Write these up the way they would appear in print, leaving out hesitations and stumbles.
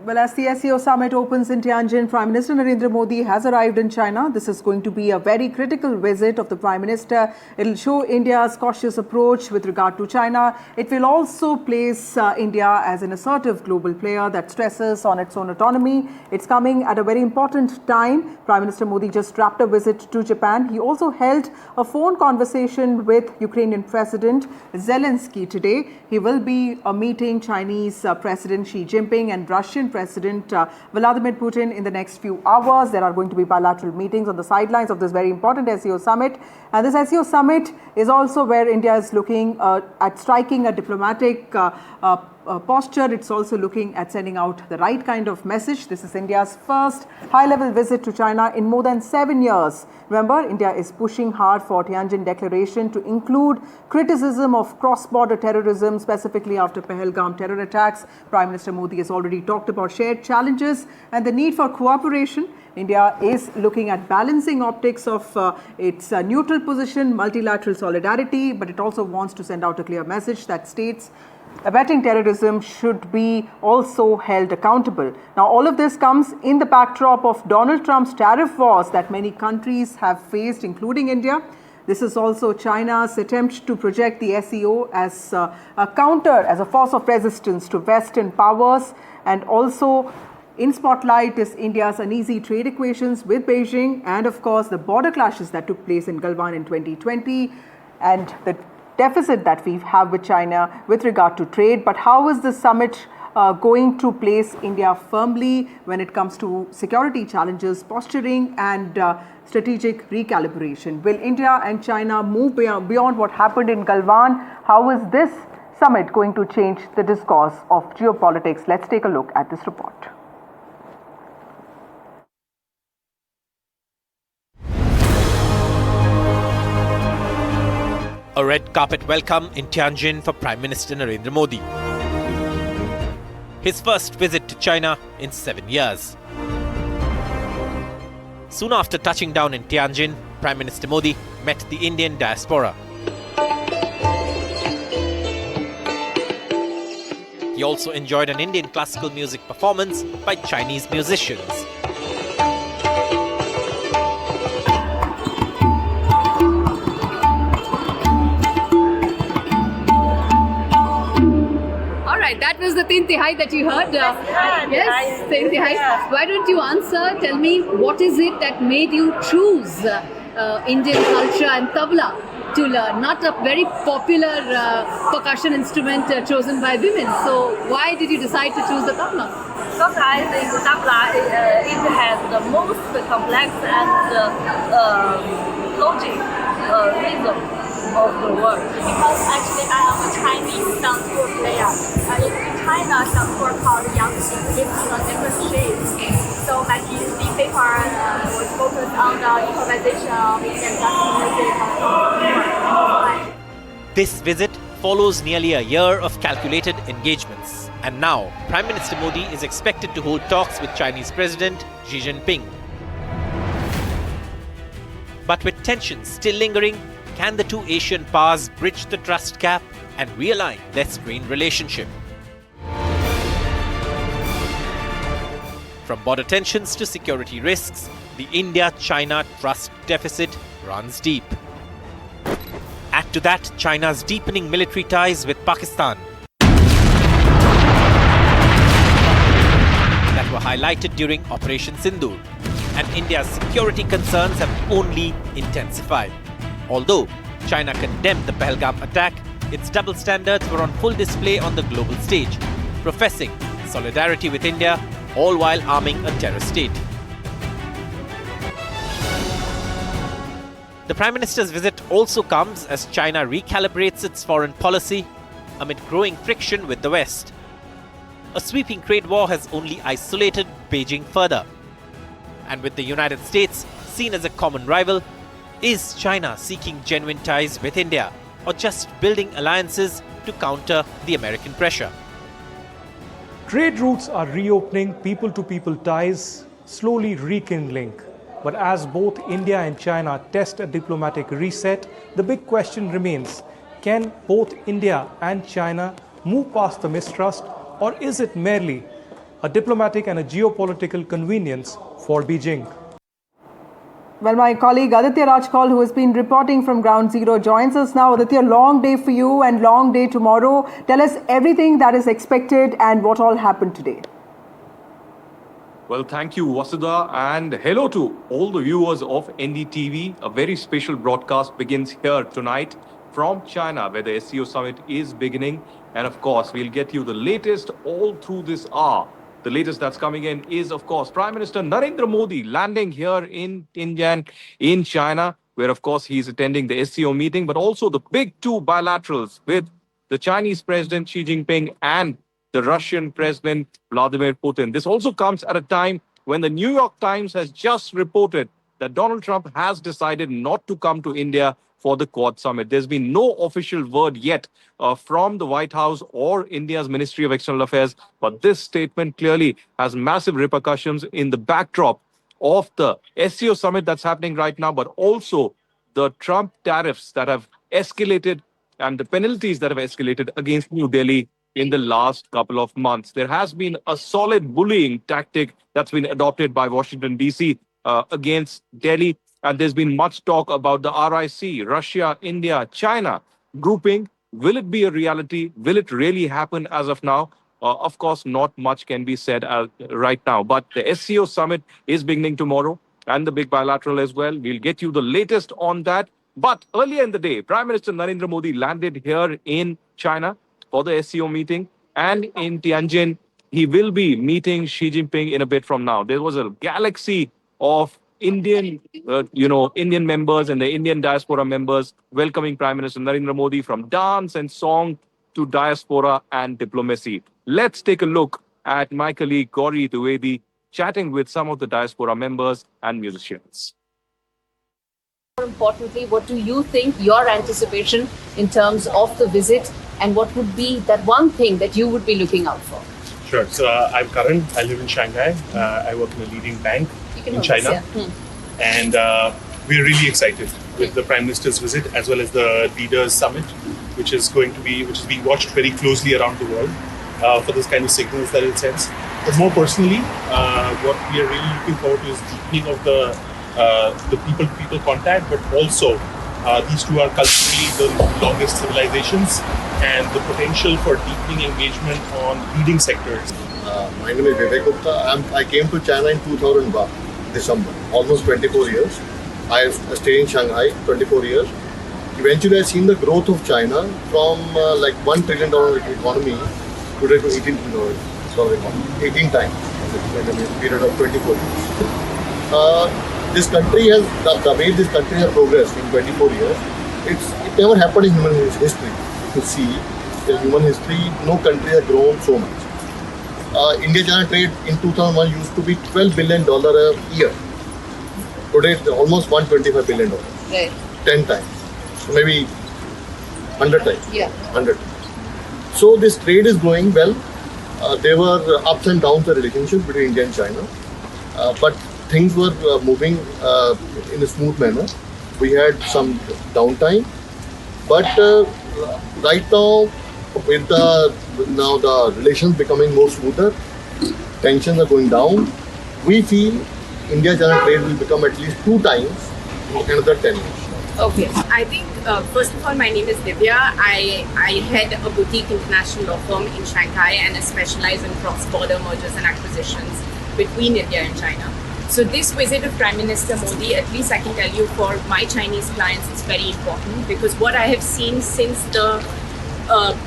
Well, as the SCO Summit opens in Tianjin, Prime Minister Narendra Modi has arrived in China. This is going to be a very critical visit of the Prime Minister. It will show India's cautious approach with regard to China. It will also place India as an assertive global player that stresses on its own autonomy. It's coming at a very important time. Prime Minister Modi just wrapped a visit to Japan. He also held a phone conversation with Ukrainian President Zelensky today. He will be meeting Chinese President Xi Jinping and Russian President Vladimir Putin in the next few hours. There are going to be bilateral meetings on the sidelines of this very important SCO Summit. And this SCO Summit is also where India is looking at striking a diplomatic posture. It's also looking at sending out the right kind of message. This is India's first high-level visit to China in more than 7 years. Remember, India is pushing hard for Tianjin Declaration to include criticism of cross-border terrorism, specifically after Pahalgam terror attacks. Prime Minister Modi has already talked about shared challenges and the need for cooperation. India is looking at balancing optics of its neutral position, multilateral solidarity, but it also wants to send out a clear message that states abetting terrorism should be also held accountable. Now, all of this comes in the backdrop of Donald Trump's tariff wars that many countries have faced, including India. This is also China's attempt to project the SCO as a counter, as a force of resistance to Western powers. And also in spotlight is India's uneasy trade equations with Beijing and, of course, the border clashes that took place in Galwan in 2020 and the deficit that we have with China with regard to trade. But how is the summit going to place India firmly when it comes to security challenges, posturing and strategic recalibration? Will India and China move beyond what happened in Galwan? How is this summit going to change the discourse of geopolitics? Let's take a look at this report. A red carpet welcome in Tianjin for Prime Minister Narendra Modi. His first visit to China in 7 years. Soon after touching down in Tianjin, Prime Minister Modi met the Indian diaspora. He also enjoyed an Indian classical music performance by Chinese musicians. That was the Tin Tihai that you heard. Yes, Tin Tihai. Why don't you answer? Tell me, what is it that made you choose Indian culture and tabla to learn? Not a very popular percussion instrument chosen by women. So why did you decide to choose the tabla? Because I think tabla it has the most complex and logic rhythm of the world. Because actually I am a Chinese dancehall player. In China, dancehall called Yangqi gives a different shape. So my PhD paper was focused on the improvisation of Indian classical music. This visit follows nearly a year of calculated engagements. And now, Prime Minister Modi is expected to hold talks with Chinese President Xi Jinping. But with tensions still lingering, can the two Asian powers bridge the trust gap and realign their strained relationship? From border tensions to security risks, the India-China trust deficit runs deep. Add to that China's deepening military ties with Pakistan that were highlighted during Operation Sindoor, and India's security concerns have only intensified. Although China condemned the Pahalgam attack, its double standards were on full display on the global stage, professing solidarity with India, all while arming a terror state. The Prime Minister's visit also comes as China recalibrates its foreign policy amid growing friction with the West. A sweeping trade war has only isolated Beijing further. And with the United States seen as a common rival, is China seeking genuine ties with India or just building alliances to counter the American pressure? Trade routes are reopening, people-to-people ties slowly rekindling. But as both India and China test a diplomatic reset, the big question remains, can both India and China move past the mistrust, or is it merely a diplomatic and a geopolitical convenience for Beijing. Well, my colleague Aditya Rajkal, who has been reporting from Ground Zero, joins us now. Aditya, long day for you and long day tomorrow. Tell us everything that is expected and what all happened today. Well, thank you, Vasudha, and hello to all the viewers of NDTV. A very special broadcast begins here tonight from China, where the SCO Summit is beginning. And of course, we'll get you the latest all through this hour. The latest that's coming in is, of course, Prime Minister Narendra Modi landing here in Tianjin, in China, where, of course, he's attending the SCO meeting, but also the big two bilaterals with the Chinese President Xi Jinping and the Russian President Vladimir Putin. This also comes at a time when the New York Times has just reported that Donald Trump has decided not to come to India for the Quad Summit. There's been no official word yet from the White House or India's Ministry of External Affairs, but this statement clearly has massive repercussions in the backdrop of the SCO Summit that's happening right now, but also the Trump tariffs that have escalated and the penalties that have escalated against New Delhi in the last couple of months. There has been a solid bullying tactic that's been adopted by Washington, D.C. Against Delhi. And there's been much talk about the RIC, Russia, India, China grouping. Will it be a reality? Will it really happen as of now? Of course, not much can be said right now. But the SCO Summit is beginning tomorrow and the big bilateral as well. We'll get you the latest on that. But earlier in the day, Prime Minister Narendra Modi landed here in China for the SCO meeting, and in Tianjin, he will be meeting Xi Jinping in a bit from now. There was a galaxy of Indian members and the Indian diaspora members welcoming Prime Minister Narendra Modi, from dance and song to diaspora and diplomacy. Let's take a look at my colleague Gauri Dwivedi chatting with some of the diaspora members and musicians. More importantly, what do you think your anticipation in terms of the visit, and what would be that one thing that you would be looking out for? Sure. So I'm Karan. I live in Shanghai. I work in a leading bank in China. And we're really excited with the Prime Minister's visit, as well as the Leaders Summit, which is being watched very closely around the world for this kind of signals that it sends. But more personally, what we are really looking forward to is deepening of the people-to-people contact, but also these two are culturally the longest civilizations, and the potential for deepening engagement on leading sectors. My name is Vivek Gupta. I came to China in 2001, December, almost 24 years. I stayed in Shanghai 24 years. Eventually, I've seen the growth of China from like $1 trillion economy today to $18 trillion economy, 18 times in a period of 24 years. This country has, the way this country has progressed in 24 years, it never happened in human history. To see in human history, no country has grown so much. India-China trade in 2001 used to be $12 billion a year. Today it's almost $125 billion. Right. 10 times. So maybe 100 times. Yeah. 100 times. So this trade is going well. There were ups and downs in the relationship between India and China. But things were moving in a smooth manner. We had some downtime. But right now, with the relations becoming more smoother, tensions are going down, we feel India-China trade will become at least 2 times in another 10 years. Okay. I think, first of all, my name is Divya. I head a boutique international law firm in Shanghai, and I specialize in cross-border mergers and acquisitions between India and China. So this visit of Prime Minister Modi, at least I can tell you for my Chinese clients, is very important, because what I have seen since the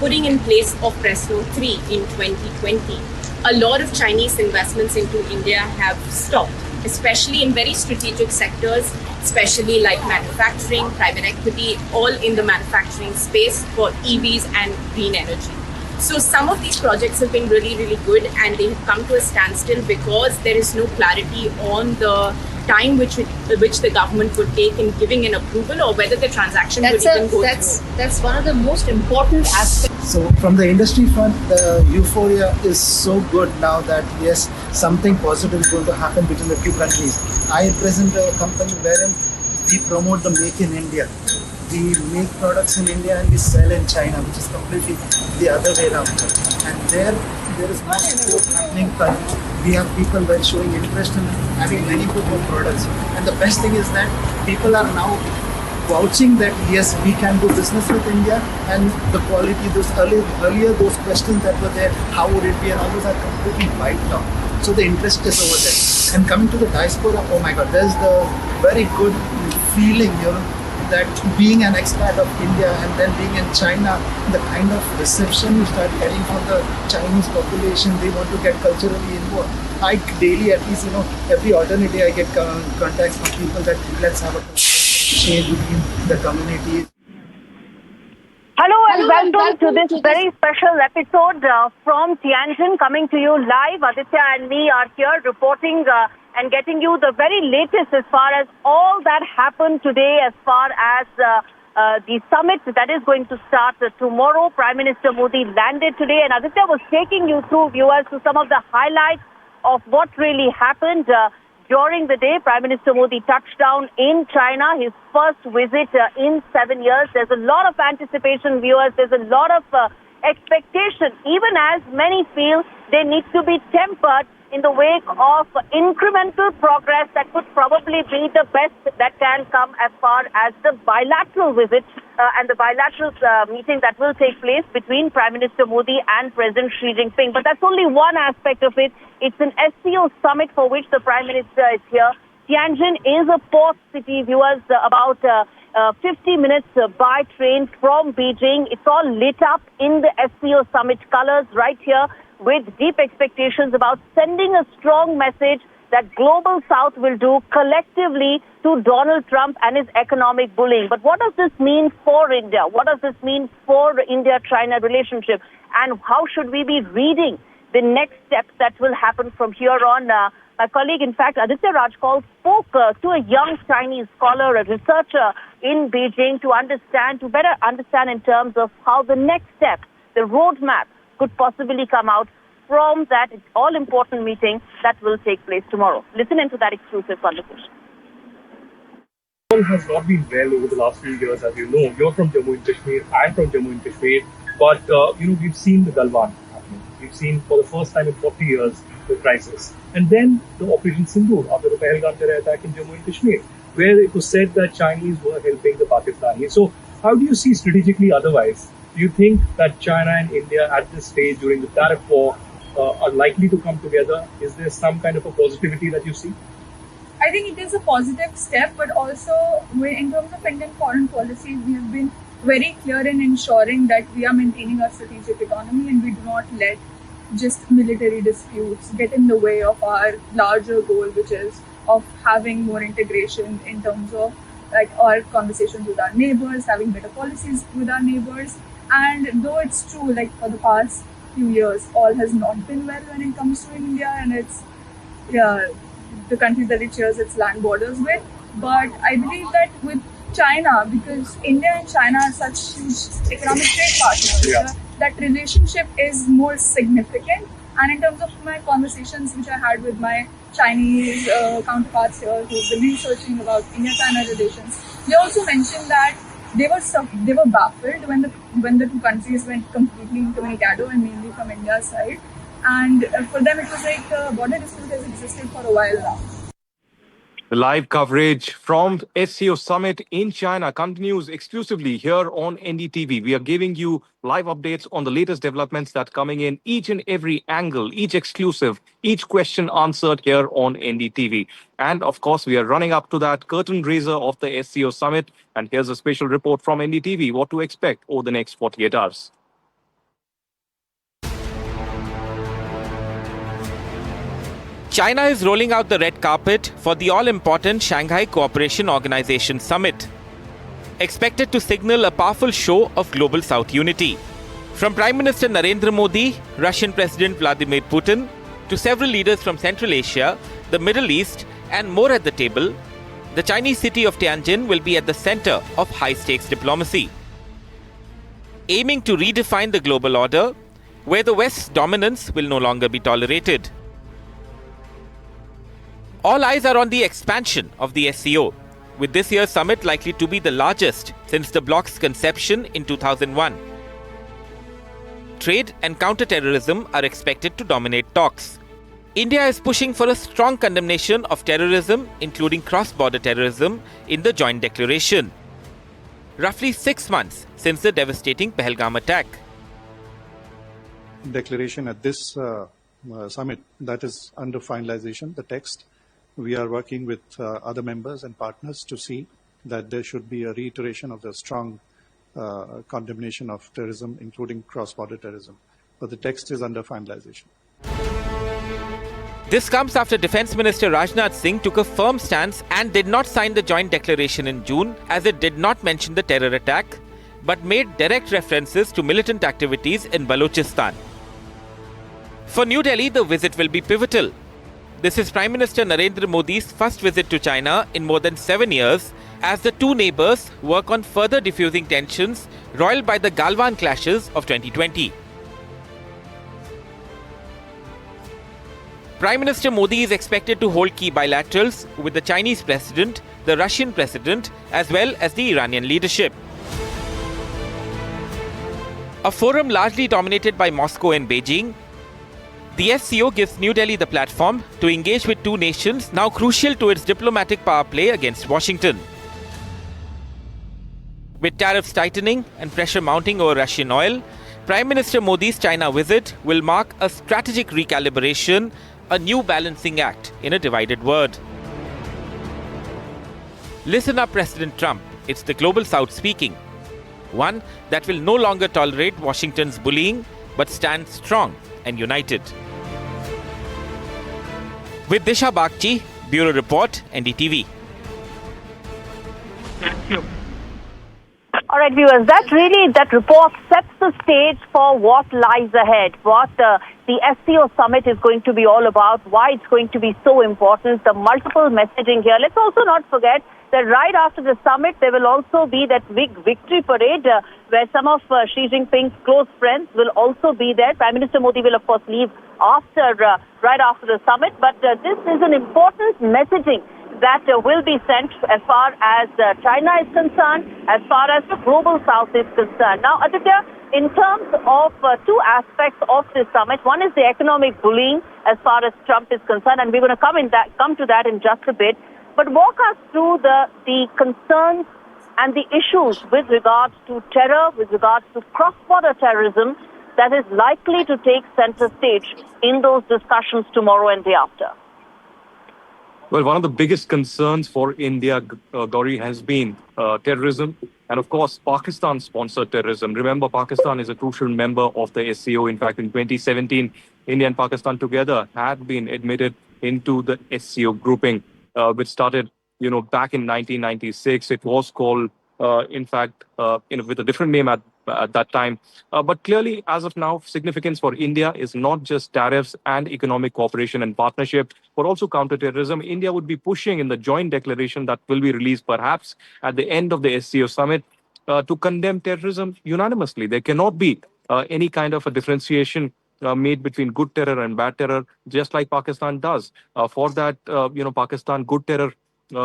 putting in place of Presto 3 in 2020, a lot of Chinese investments into India have stopped, especially in very strategic sectors, especially like manufacturing, private equity, all in the manufacturing space for EVs and green energy. So some of these projects have been really, really good, and they have come to a standstill because there is no clarity on the time which the government would take in giving an approval, or whether the transaction would even go through. That's one of the most important aspects. So from the industry front, the euphoria is so good now that yes, something positive is going to happen between the two countries. I represent a company wherein we promote the Make in India. We make products in India and we sell in China, which is completely the other way around. And there there is more scope happening. We have people who are showing interest in having many more products. And the best thing is that people are now vouching that yes, we can do business with India, and the quality, those earlier those questions that were there, how would it be, and all those are completely wiped out. So the interest is over there. And coming to the diaspora, oh my God, there's the very good feeling, that being an expat of India and then being in China, the kind of reception you start getting from the Chinese population, they want to get culturally involved. I daily, at least, every alternate day I get contacts from people that let's have a share between the communities. Hello and welcome to this very special episode from Tianjin, coming to you live. Aditya and me are here reporting and getting you the very latest as far as all that happened today, as far as the summit that is going to start tomorrow. Prime Minister Modi landed today, and Aditya was taking you through, viewers, to some of the highlights of what really happened during the day. Prime Minister Modi touched down in China, his first visit in 7 years. There's a lot of anticipation, viewers. There's a lot of expectation, even as many feel they need to be tempered in the wake of incremental progress that could probably be the best that can come as far as the bilateral visit and the bilateral meeting that will take place between Prime Minister Modi and President Xi Jinping. But that's only one aspect of it. It's an SCO Summit for which the Prime Minister is here. Tianjin is a port city, viewers, about 50 minutes by train from Beijing. It's all lit up in the SCO Summit colors right here, with deep expectations about sending a strong message that Global South will do collectively to Donald Trump and his economic bullying. But what does this mean for India? What does this mean for the India-China relationship? And how should we be reading the next steps that will happen from here on? My colleague, in fact, Aditya Rajkal, spoke to a young Chinese scholar, a researcher in Beijing, to better understand in terms of how the next step, the roadmap, could possibly come out from that all-important meeting that will take place tomorrow. Listen into that exclusive conversation. It has not been well over the last few years, as you know. You're from Jammu and Kashmir, I'm from Jammu and Kashmir, but we've seen the Galwan happening. We've seen for the first time in 40 years the crisis. And then the Operation Sindoor after the Pahalgam terror attack in Jammu and Kashmir, where it was said that Chinese were helping the Pakistanis. So how do you see strategically otherwise? Do you think that China and India at this stage during the tariff war are likely to come together? Is there some kind of a positivity that you see? I think it is a positive step, but also in terms of Indian foreign policy, we have been very clear in ensuring that we are maintaining our strategic autonomy and we do not let just military disputes get in the way of our larger goal, which is of having more integration in terms of our conversations with our neighbors, having better policies with our neighbors. And though it's true, for the past few years, all has not been well when it comes to India and it's the countries that it shares its land borders with. But I believe that with China, because India and China are such huge economic trade partners, that relationship is more significant. And in terms of my conversations which I had with my Chinese counterparts here who've been researching about India-China relations, they also mentioned that they were baffled when the two countries went completely intermediate, and mainly from India's side. And for them, it was like border dispute has existed for a while now. The live coverage from SCO Summit in China continues exclusively here on NDTV. We are giving you live updates on the latest developments that are coming in, each and every angle, each exclusive, each question answered here on NDTV. And of course, we are running up to that curtain raiser of the SCO Summit. And here's a special report from NDTV, what to expect over the next 48 hours. China is rolling out the red carpet for the all-important Shanghai Cooperation Organization Summit, expected to signal a powerful show of global South unity. From Prime Minister Narendra Modi, Russian President Vladimir Putin, to several leaders from Central Asia, the Middle East, and more at the table, the Chinese city of Tianjin will be at the center of high-stakes diplomacy, aiming to redefine the global order, where the West's dominance will no longer be tolerated. All eyes are on the expansion of the SCO, with this year's summit likely to be the largest since the bloc's conception in 2001. trade and counter-terrorism are expected to dominate talks. India is pushing for a strong condemnation of terrorism, including cross-border terrorism, in the joint declaration. Roughly 6 months since the devastating Pahalgam attack. Declaration at this summit that is under finalization, the text. We are working with other members and partners to see that there should be a reiteration of the strong condemnation of terrorism, including cross-border terrorism. But the text is under finalization. This comes after Defence Minister Rajnath Singh took a firm stance and did not sign the joint declaration in June, as it did not mention the terror attack, but made direct references to militant activities in Balochistan. For New Delhi, the visit will be pivotal. This is Prime Minister Narendra Modi's first visit to China in more than 7 years, as the two neighbours work on further diffusing tensions roiled by the Galwan clashes of 2020. Prime Minister Modi is expected to hold key bilaterals with the Chinese President, the Russian President, as well as the Iranian leadership. A forum largely dominated by Moscow and Beijing, the SCO gives New Delhi the platform to engage with two nations now crucial to its diplomatic power play against Washington. With tariffs tightening and pressure mounting over Russian oil, Prime Minister Modi's China visit will mark a strategic recalibration, a new balancing act in a divided world. Listen up, President Trump. It's the Global South speaking. One that will no longer tolerate Washington's bullying, but stand strong and united. With Disha Bagchi, Bureau Report, NDTV. Thank you. All right, viewers, that report sets the stage for what lies ahead, what the SCO Summit is going to be all about, why it's going to be so important, the multiple messaging here. Let's also not forget that right after the summit, there will also be that big victory parade where some of Xi Jinping's close friends will also be there. Prime Minister Modi will, of course, leave right after the summit. But this is an important messaging that will be sent as far as China is concerned, as far as the global south is concerned. Now, Aditya, in terms of two aspects of this summit, one is the economic bullying as far as Trump is concerned, and we're going to come to that in just a bit. But walk us through the concerns and the issues with regards to terror, with regards to cross-border terrorism that is likely to take center stage in those discussions tomorrow and day after. Well, one of the biggest concerns for India, Gauri, has been terrorism and, of course, Pakistan-sponsored terrorism. Remember, Pakistan is a crucial member of the SCO. In fact, in 2017, India and Pakistan together had been admitted into the SCO grouping, which started, back in 1996. It was called, with a different name at that time. But clearly, as of now, significance for India is not just tariffs and economic cooperation and partnership, but also counterterrorism. India would be pushing in the joint declaration that will be released perhaps at the end of the SCO summit to condemn terrorism unanimously. There cannot be any kind of a differentiation made between good terror and bad terror, just like Pakistan does. For that, Pakistan good terror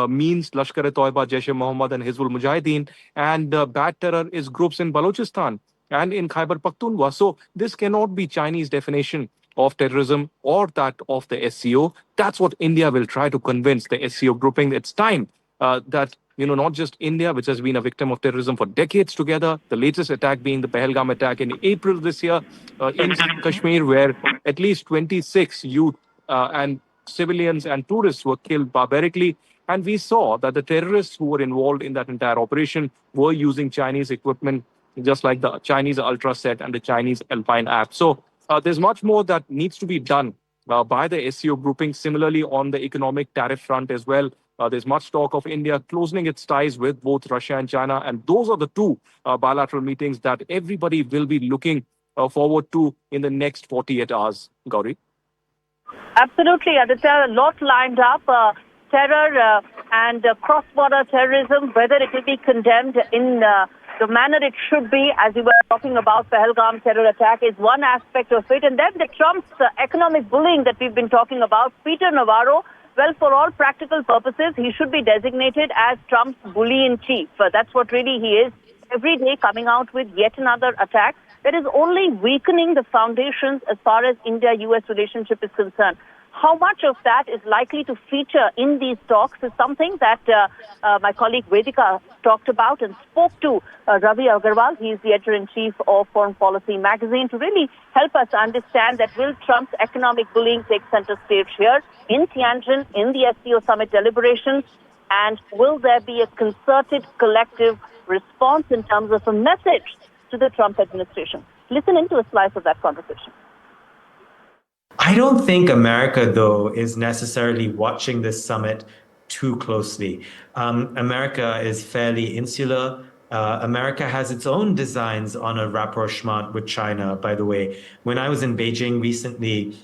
means Lashkar-e-Toiba, Jaish-e-Mohammed and Hizbul Mujahideen, and bad terror is groups in Balochistan and in Khyber Pakhtunkhwa. So this cannot be Chinese definition of terrorism or that of the SCO. That's what India will try to convince the SCO grouping. It's time that, not just India, which has been a victim of terrorism for decades together, the latest attack being the Pahalgam attack in April this year in Kashmir, where at least 26 youth and civilians and tourists were killed barbarically. And we saw that the terrorists who were involved in that entire operation were using Chinese equipment, just like the Chinese Ultraset and the Chinese Alpine app. So there's much more that needs to be done by the SCO grouping. Similarly, on the economic tariff front as well, there's much talk of India closing its ties with both Russia and China. And those are the two bilateral meetings that everybody will be looking forward to in the next 48 hours, Gauri. Absolutely, Aditya. A lot lined up. Terror and cross-border terrorism, whether it will be condemned in the manner it should be, as you were talking about, Pahalgam terror attack is one aspect of it. And then the Trump's economic bullying that we've been talking about. Peter Navarro, well, for all practical purposes, he should be designated as Trump's bully-in-chief. That's what really he is. Every day coming out with yet another attack. that is only weakening the foundations as far as India-US relationship is concerned. How much of that is likely to feature in these talks is something that my colleague Vedika talked about and spoke to Ravi Agarwal. He is the editor-in-chief of Foreign Policy magazine, to really help us understand that will Trump's economic bullying take center stage here in Tianjin, in the SCO Summit deliberations, and will there be a concerted collective response in terms of a message to the Trump administration? Listen into a slice of that conversation. I don't think America, though, is necessarily watching this summit too closely. America is fairly insular. America has its own designs on a rapprochement with China, by the way. When I was in Beijing recently,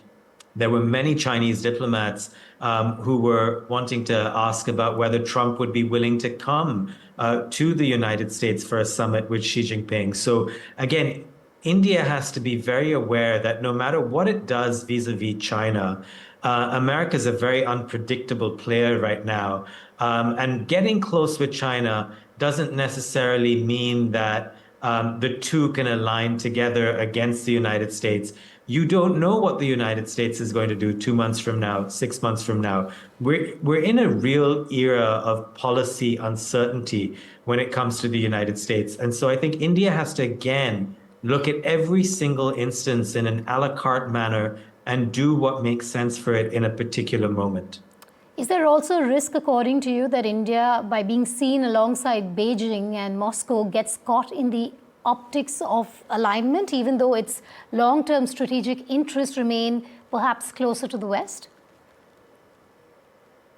there were many Chinese diplomats who were wanting to ask about whether Trump would be willing to come to the United States for a summit with Xi Jinping. So again, India has to be very aware that no matter what it does vis-a-vis China, America is a very unpredictable player right now. And getting close with China doesn't necessarily mean that the two can align together against the United States. You don't know what the United States is going to do 2 months from now, 6 months from now. We're in a real era of policy uncertainty when it comes to the United States. And so I think India has to, again, look at every single instance in an a la carte manner and do what makes sense for it in a particular moment. Is there also a risk, according to you, that India, by being seen alongside Beijing and Moscow, gets caught in the optics of alignment, even though its long-term strategic interests remain perhaps closer to the West?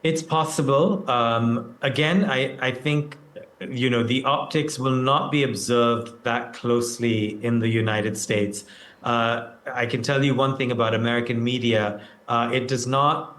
It's possible. Again, I think the optics will not be observed that closely in the United States. I can tell you one thing about American media. It does not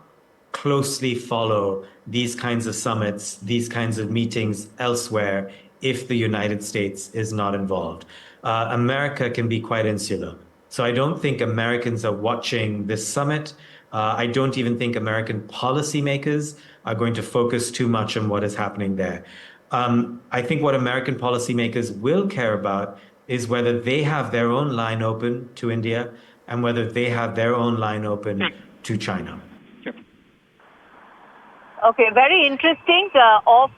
closely follow these kinds of summits, these kinds of meetings elsewhere if the United States is not involved. America can be quite insular. So I don't think Americans are watching this summit. I don't even think American policymakers are going to focus too much on what is happening there. I think what American policymakers will care about is whether they have their own line open to India and whether they have their own line open to China. Okay, very interesting of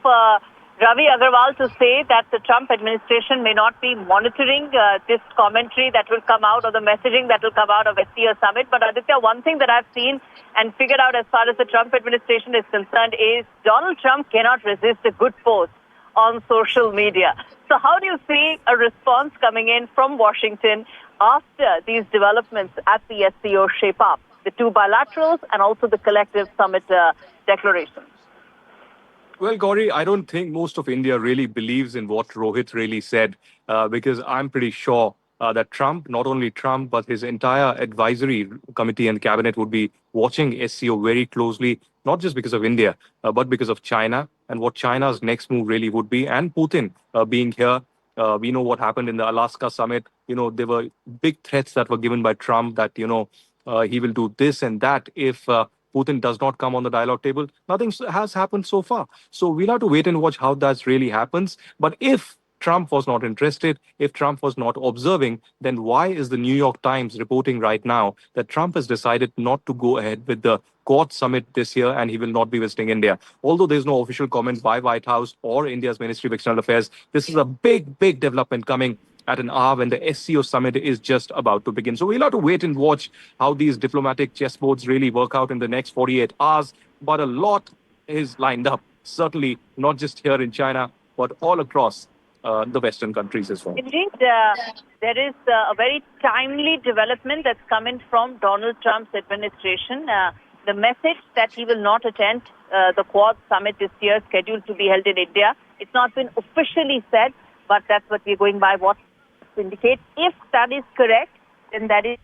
Ravi Agarwal to say that the Trump administration may not be monitoring this commentary that will come out or the messaging that will come out of SCO Summit. But Aditya, one thing that I've seen and figured out as far as the Trump administration is concerned is Donald Trump cannot resist a good post on social media. So how do you see a response coming in from Washington after these developments at the SCO shape up? The two bilaterals and also the collective summit declaration. Well, Gauri, I don't think most of India really believes in what Rohit really said, because I'm pretty sure that Trump, not only Trump, but his entire advisory committee and cabinet would be watching SCO very closely, not just because of India, but because of China and what China's next move really would be. And Putin being here, we know what happened in the Alaska summit. There were big threats that were given by Trump that, he will do this and that if Putin does not come on the dialogue table. Nothing has happened so far. So we'll have to wait and watch how that really happens. But if Trump was not interested, if Trump was not observing, then why is the New York Times reporting right now that Trump has decided not to go ahead with the Quad summit this year and he will not be visiting India? Although there's no official comment by White House or India's Ministry of External Affairs, this is a big, big development coming at an hour when the SCO summit is just about to begin. So we'll have to wait and watch how these diplomatic chessboards really work out in the next 48 hours. But a lot is lined up, certainly not just here in China, but all across the Western countries as well. Indeed, there is a very timely development that's coming from Donald Trump's administration. The message that he will not attend the Quad summit this year, scheduled to be held in India. It's not been officially said, but that's what we're going by, what indicates. If that is correct, then that is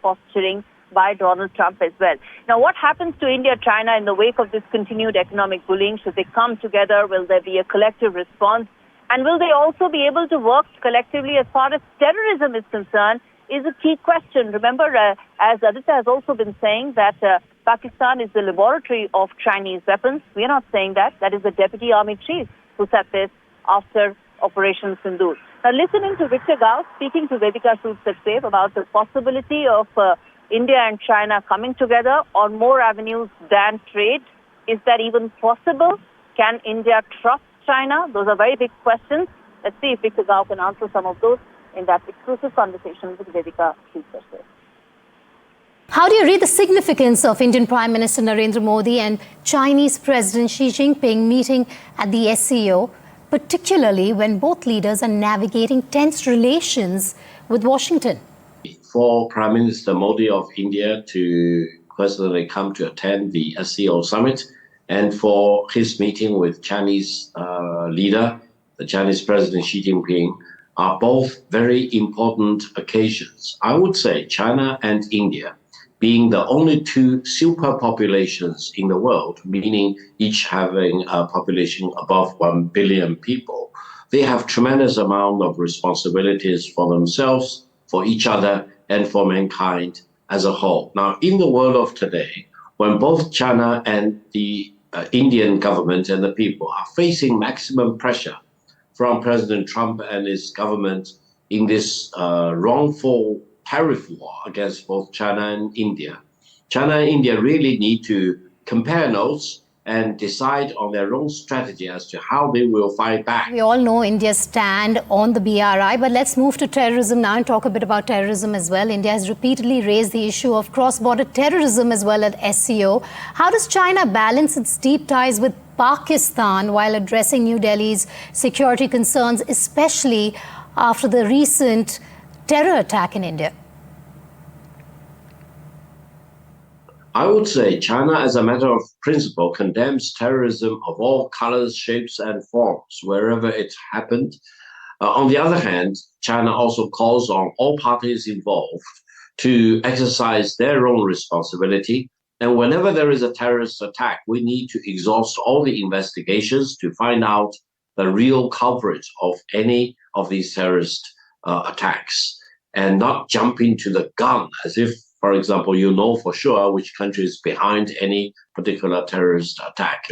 posturing by Donald Trump as well. Now, what happens to India, China in the wake of this continued economic bullying? Should they come together? Will there be a collective response? And will they also be able to work collectively as far as terrorism is concerned is a key question. Remember, as Aditya has also been saying, that Pakistan is the laboratory of Chinese weapons. We are not saying that. That is the Deputy Army Chief who said this after Operation Sindoor. Now, listening to Victor Gao speaking to Vedika Sood about the possibility of India and China coming together on more avenues than trade. Is that even possible? Can India trust China? Those are very big questions. Let's see if Victor Gao can answer some of those in that exclusive conversation with Vedika Sood. How do you read the significance of Indian Prime Minister Narendra Modi and Chinese President Xi Jinping meeting at the SCO, particularly when both leaders are navigating tense relations with Washington? For Prime Minister Modi of India to personally come to attend the SCO Summit, and for his meeting with Chinese leader, the Chinese President Xi Jinping, are both very important occasions. I would say China and India, being the only two superpopulations in the world, meaning each having a population above 1 billion people, they have tremendous amount of responsibilities for themselves, for each other, and for mankind as a whole. Now, in the world of today, when both China and the Indian government and the people are facing maximum pressure from President Trump and his government in this wrongful tariff war against both China and India, China and India really need to compare notes and decide on their own strategy as to how they will fight back. We all know India's stand on the BRI, but let's move to terrorism now and talk a bit about terrorism as well. India has repeatedly raised the issue of cross-border terrorism as well at SCO. How does China balance its deep ties with Pakistan while addressing New Delhi's security concerns, especially after the recent terror attack in India? I would say China, as a matter of principle, condemns terrorism of all colors, shapes, and forms, wherever it happened. On the other hand, China also calls on all parties involved to exercise their own responsibility. And whenever there is a terrorist attack, we need to exhaust all the investigations to find out the real culprit of any of these terrorist attacks, and not jump into the gun as if, for example, you know for sure which country is behind any particular terrorist attack.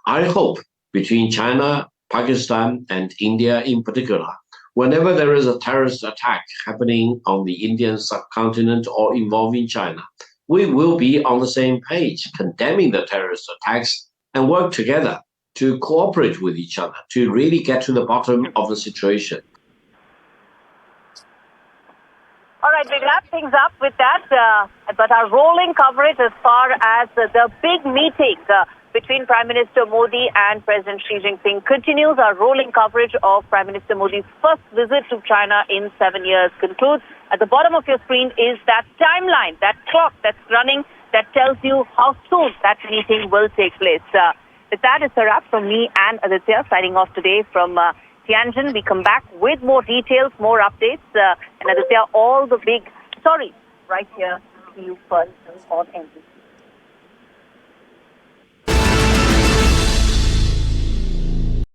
I hope between China, Pakistan, and India in particular, whenever there is a terrorist attack happening on the Indian subcontinent or involving China, we will be on the same page, condemning the terrorist attacks and work together to cooperate with each other to really get to the bottom of the situation. All right, we'll wrap things up with that, but our rolling coverage as far as the big meeting between Prime Minister Modi and President Xi Jinping continues. Our rolling coverage of Prime Minister Modi's first visit to China in 7 years concludes. At the bottom of your screen is that timeline, that clock that's running that tells you how soon that meeting will take place. With that, it's a wrap from me and Aditya, signing off today from Tianjin. We come back with more details, more updates, and Aditya, all the big stories right here to you first on NDTV.